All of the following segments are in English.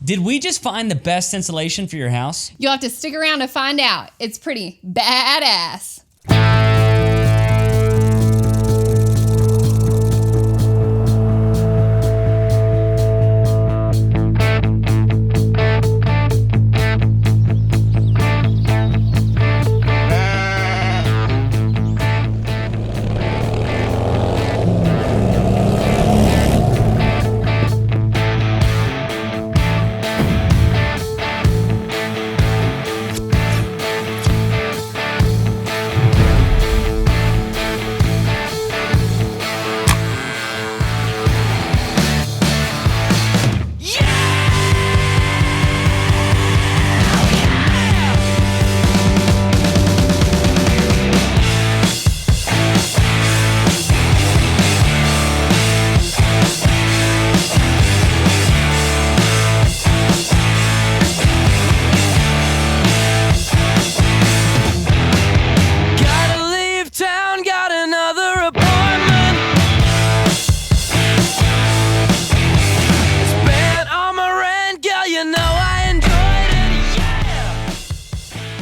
Did we just find the best insulation for your house? You'll have to stick around to find out. It's pretty badass.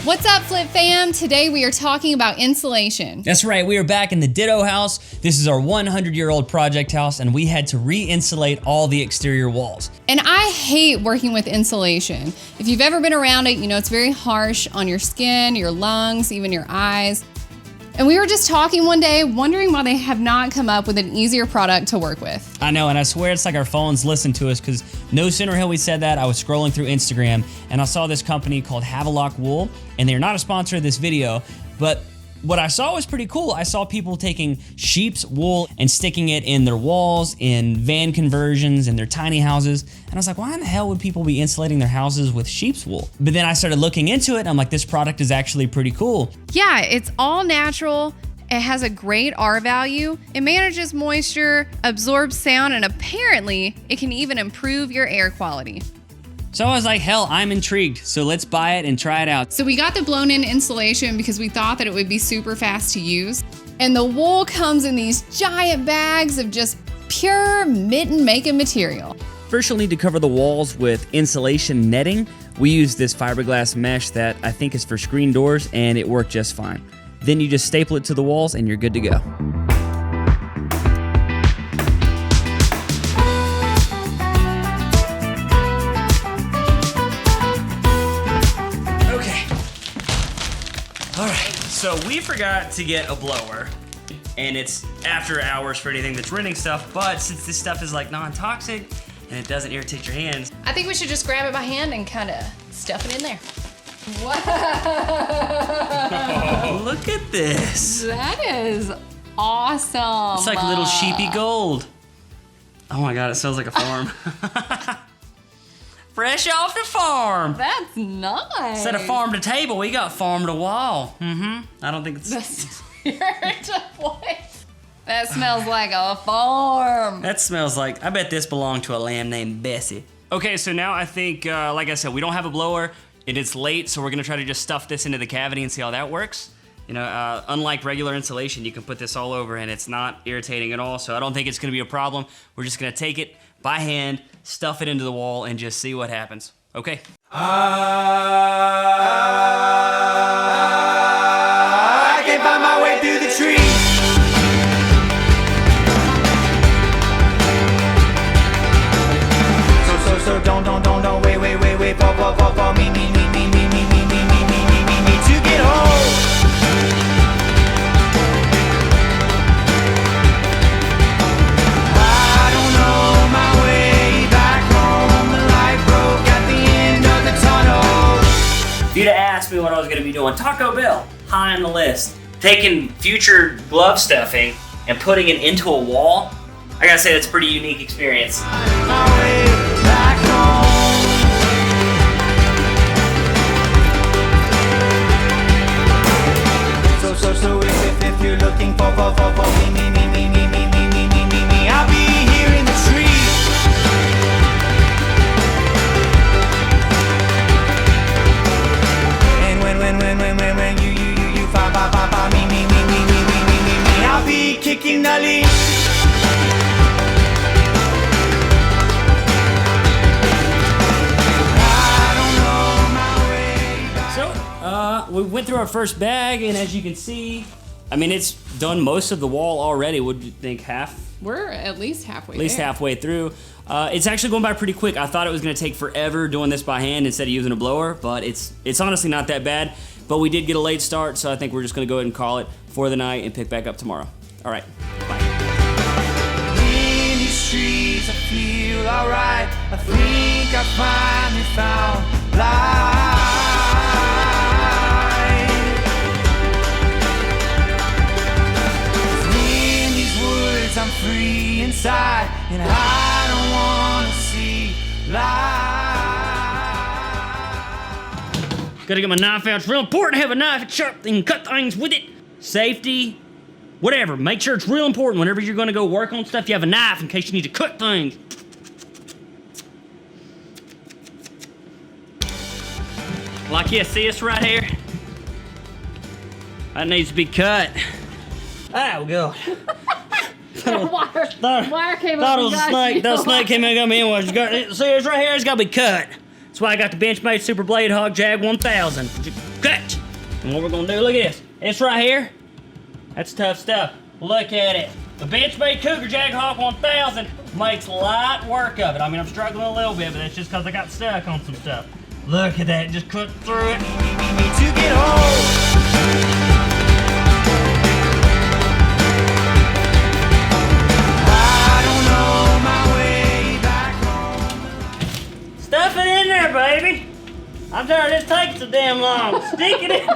What's up, Flip fam? Today we are talking about insulation. That's right, we are back in the Ditto house. This is our 100-year-old project house, and we had to re-insulate all the exterior walls. And I hate working with insulation. If you've ever been around it, you know it's very harsh on your skin, your lungs, even your eyes. And we were just talking one day, wondering why they have not come up with an easier product to work with. I know, and I swear it's like our phones listen to us, because no sooner had we said that, I was scrolling through Instagram, and I saw this company called Havelock Wool, and they're not a sponsor of this video, but what I saw was pretty cool. I saw people taking sheep's wool and sticking it in their walls, in van conversions, in their tiny houses. And I was like, why in the hell would people be insulating their houses with sheep's wool? But then I started looking into it, and I'm like, this product is actually pretty cool. Yeah, it's all natural. It has a great R value. It manages moisture, absorbs sound, and apparently it can even improve your air quality. So I was like, hell, I'm intrigued. So let's buy it and try it out. So we got the blown-in insulation because we thought that it would be super fast to use. And the wool comes in these giant bags of just pure mitten-making material. First, you'll need to cover the walls with insulation netting. We use this fiberglass mesh that I think is for screen doors, and it worked just fine. Then you just staple it to the walls and you're good to go. So we forgot to get a blower, and it's after hours for anything that's renting stuff, but since this stuff is like non-toxic and it doesn't irritate your hands. I think we should just grab it by hand and kind of stuff it in there. Wow! Oh, look at this. That is awesome. It's like little sheepy gold. Oh my God, it smells like a farm. Fresh off the farm. That's nice. Instead of farm to table, we got farm to wall. I don't think it's... That smells like a farm. That smells like... I bet this belonged to a lamb named Bessie. Okay, so now I think, like I said, we don't have a blower. And it's late, so we're gonna try to just stuff this into the cavity and see how that works. You know, unlike regular insulation, you can put this all over and it's not irritating at all, so I don't think it's gonna be a problem. We're just gonna take it by hand, stuff it into the wall, and just see what happens. Okay. I can find my way through the trees. So don't wait, for me to get home. I don't know my way back home. The light broke at the end of the tunnel. If you'd have asked me what I was gonna be doing, Taco Bell, high on the list. Taking future glove stuffing and putting it into a wall, I gotta say that's a pretty unique experience. My way back home. So if you're looking for me, I'll be here in the trees. And when you find me, I'll be kicking the leash. went through our first bag, and as you can see, I mean, it's done most of the wall already. What do you think, half? We're at least halfway At least halfway through. It's actually going by pretty quick. I thought it was gonna take forever doing this by hand instead of using a blower, but it's honestly not that bad. But we did get a late start, so I think we're just gonna go ahead and call it for the night and pick back up tomorrow. All right, bye. In these streets I feel alright. I think I finally found life. 'Cause in these woods I'm free inside, and I don't wanna see life. Gotta get my knife out. It's real important to have a knife. It's sharp and cut things with it. Safety, whatever. Make sure it's real important whenever you're gonna go work on stuff. You have a knife in case you need to cut things. Like you see this right here? That needs to be cut. Oh, God. Wire came Thought up it was and a got snake. you. That snake came in and got me anyway. See, it's right here. It's got to be cut. That's why I got the Benchmade Super Blade Hog Jag 1000. Cut. And what we're going to do, look at this. It's right here. That's tough stuff. Look at it. The Benchmade Cougar Jag Hog 1000 makes light work of it. I mean, I'm struggling a little bit, but that's just because I got stuck on some stuff. Look at that. Just cut through it. To get home. I don't know my way back home. Stuff it in there, baby. I'm tired of this taking so damn long. Stick it in.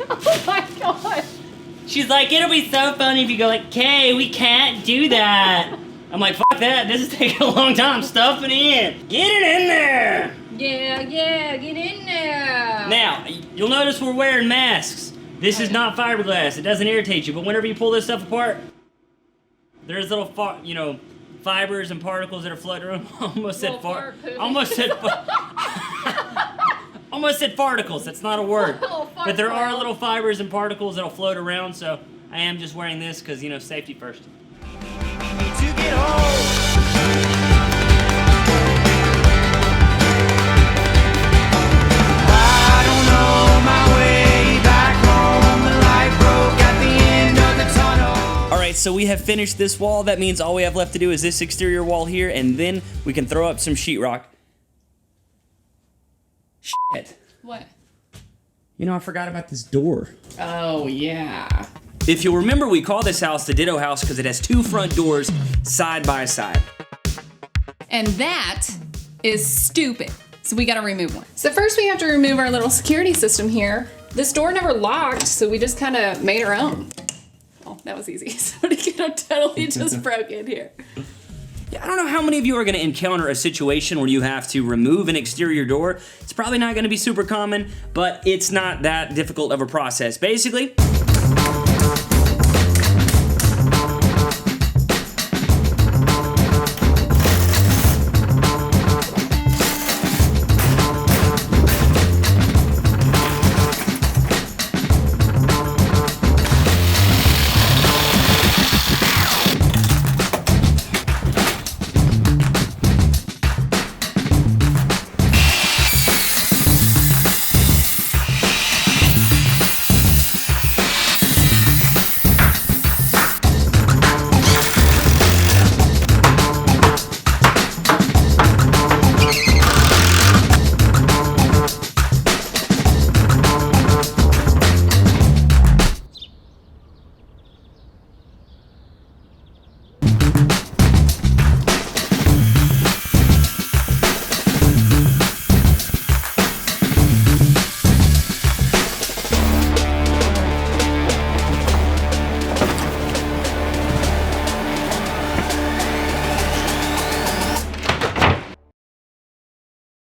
Oh my God. She's like, it'll be so funny if you go like, Kay, we can't do that. I'm like, fuck that. This is taking a long time. Stuff it in. Get it in there. Yeah, get in there. Now, you'll notice we're wearing masks. This is not fiberglass. It doesn't irritate you, but whenever you pull this stuff apart, there's little, fibers and particles that are floating around. Almost said farticles. That's not a word. But there are little fibers and particles that'll float around, so I am just wearing this because, safety first. To get home. I don't know my way back home. The light broke at the end of the tunnel. All right, so we have finished this wall. That means all we have left to do is this exterior wall here, and then we can throw up some sheetrock. Shit. What? I forgot about this door. Oh, yeah. If you'll remember, we call this house the Ditto House because it has two front doors side by side. And that is stupid. So we gotta remove one. So first we have to remove our little security system here. This door never locked, so we just kind of made our own. Oh, that was easy. Somebody could have totally just broke in here. I don't know how many of you are going to encounter a situation where you have to remove an exterior door. It's probably not going to be super common, but it's not that difficult of a process. Basically,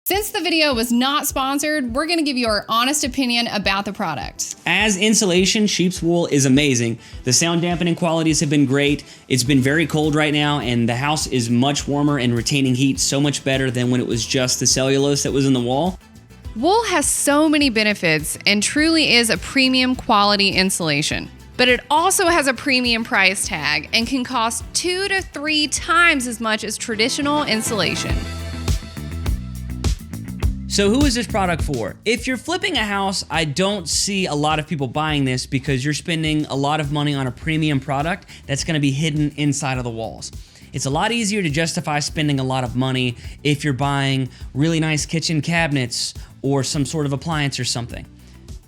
Since the video was not sponsored, we're gonna give you our honest opinion about the product. as insulation, sheep's wool is amazing. The sound dampening qualities have been great. It's been very cold right now, and the house is much warmer and retaining heat so much better than when it was just the cellulose that was in the wall. Wool has so many benefits and truly is a premium quality insulation. But it also has a premium price tag and can cost 2 to 3 times as much as traditional insulation. So who is this product for? If you're flipping a house, I don't see a lot of people buying this because you're spending a lot of money on a premium product that's gonna be hidden inside of the walls. It's a lot easier to justify spending a lot of money if you're buying really nice kitchen cabinets or some sort of appliance or something.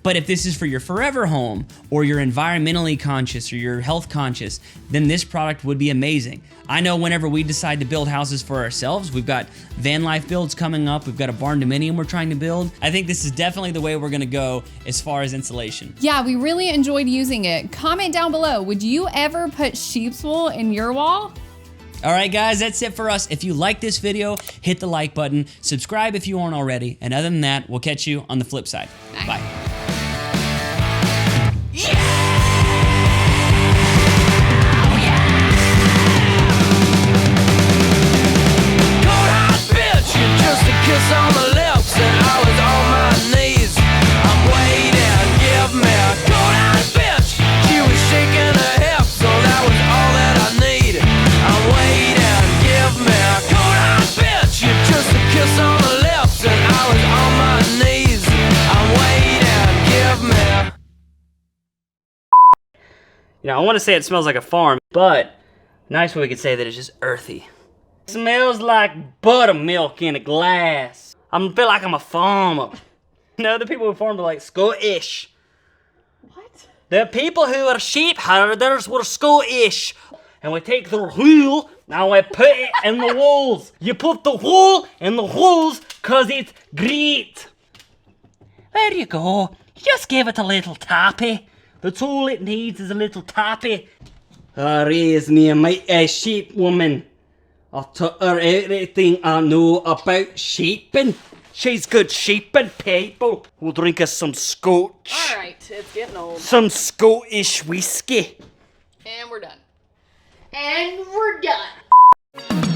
But if this is for your forever home, or you're environmentally conscious, or you're health conscious, then this product would be amazing. I know whenever we decide to build houses for ourselves, we've got van life builds coming up, we've got a barn dominium we're trying to build. I think this is definitely the way we're gonna go as far as insulation. Yeah, we really enjoyed using it. Comment down below, would you ever put sheep's wool in your wall? All right, guys, that's it for us. If you like this video, hit the like button, subscribe if you aren't already, and other than that, we'll catch you on the flip side. Bye. Just a kiss on the lips and I was on my knees. I'm waiting, give me a cold hot bitch. She was shaking her hips, so that was all that I need. I'm waiting, give me a cold hot bitch. Just a kiss on the lips and I was on my knees. I'm waiting, give me. You know, I want to say it smells like a farm, but nice way we could say that it's just earthy. Smells like buttermilk in a glass. I feel like I'm a farmer. You know, the people who farm are like Scottish. What? The people who are sheep herders were Scottish. And we take their wool and we put it in the walls. You put the wool in the walls because it's great. There you go. You just give it a little tappy. That's all it needs is a little tappy. Raise me a mighty sheep woman. I'll tell her everything I know about sheeping. She's good sheeping, people. We'll drink us some scotch. All right, it's getting old. Some Scottish whiskey. And we're done. And we're done.